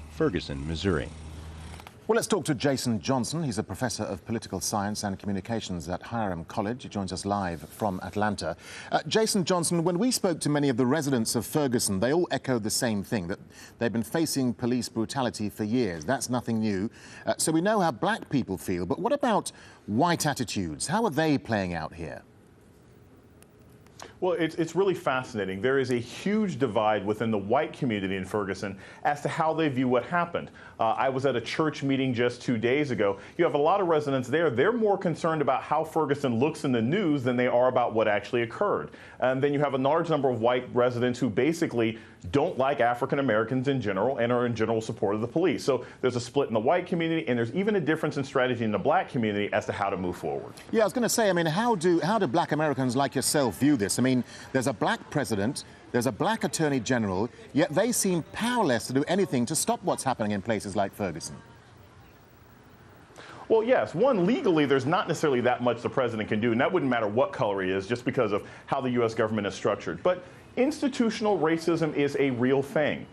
Ferguson, Missouri. Well, let's talk to Jason Johnson. He's a professor of political science and communications at Hiram College. He joins us live from Atlanta. Jason Johnson, when we spoke to many of the residents of Ferguson, they all echoed the same thing, that they've been facing police brutality for years. That's nothing new. So we know how black people feel. But what about white attitudes? How are they playing out here? Well, it's really fascinating. There is a huge divide within the white community in Ferguson as to how they view what happened. I was at a church meeting just 2 days ago. You have a lot of residents there. They're more concerned about how Ferguson looks in the news than they are about what actually occurred. And then you have a large number of white residents who basically don't like African Americans in general and are in general support of the police. So there's a split in the white community, and there's even a difference in strategy in the black community as to how to move forward. Yeah, I was going to say, I mean, how do black Americans like yourself view this? I mean, there's a black president, there's a black attorney general, yet they seem powerless to do anything to stop what's happening in places like Ferguson. Well, yes. One, legally, there's not necessarily that much the president can do, and that wouldn't matter what color he is, just because of how the U.S. government is structured. But institutional racism is a real thing.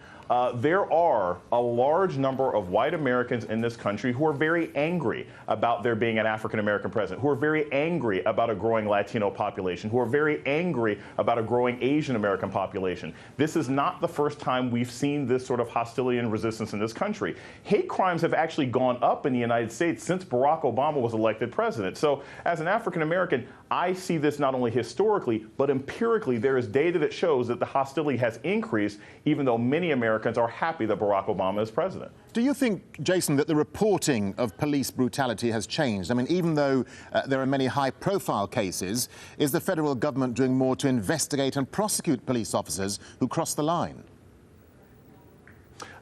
There are a large number of white Americans in this country who are very angry about there being an African-American president, who are very angry about a growing Latino population, who are very angry about a growing Asian American population. This is not the first time we've seen this sort of hostility and resistance in this country. Hate crimes have actually gone up in the United States since Barack Obama was elected president. So as an African-American, I see this not only historically, but empirically. There is data that shows that the hostility has increased, even though many Americans are happy that Barack Obama is president. Do you think, Jason, that the reporting of police brutality has changed? I mean, even though there are many high-profile cases, is the federal government doing more to investigate and prosecute police officers who cross the line?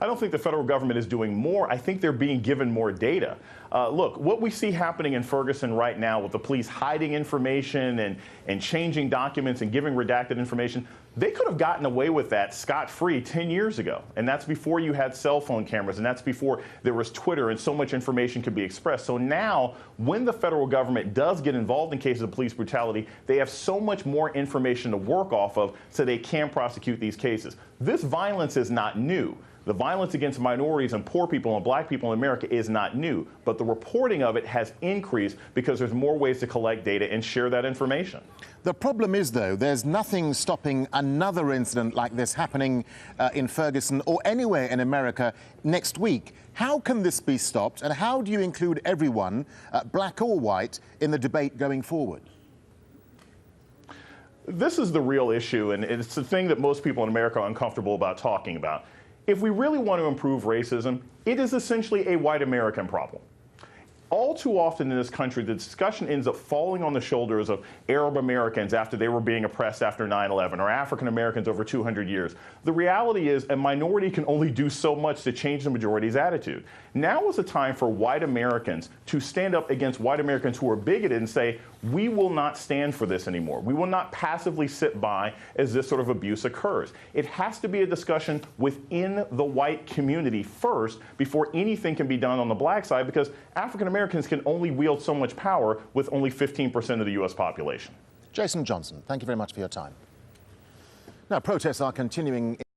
I don't think the federal government is doing more. I think they're being given more data. Look, what we see happening in Ferguson right now with the police hiding information and changing documents and giving redacted information, they could have gotten away with that scot-free 10 years ago. And that's before you had cell phone cameras, and that's before there was Twitter and so much information could be expressed. So now, when the federal government does get involved in cases of police brutality, they have so much more information to work off of so they can prosecute these cases. This violence is not new. The violence against minorities and poor people and black people in America is not new, but the reporting of it has increased because there's more ways to collect data and share that information. The problem is, though, there's nothing stopping another incident like this happening in Ferguson or anywhere in America next week. How can this be stopped, and how do you include everyone, black or white, in the debate going forward? This is the real issue, and it's the thing that most people in America are uncomfortable about talking about. If we really want to improve racism, it is essentially a white American problem. All too often in this country, the discussion ends up falling on the shoulders of Arab Americans after they were being oppressed after 9/11, or African Americans over 200 years. The reality is a minority can only do so much to change the majority's attitude. Now is the time for white Americans to stand up against white Americans who are bigoted and say, we will not stand for this anymore. We will not passively sit by as this sort of abuse occurs. It has to be a discussion within the white community first before anything can be done on the black side, because African Americans can only wield so much power with only 15% of the U.S. population. Jason Johnson, thank you very much for your time. Now, protests are continuing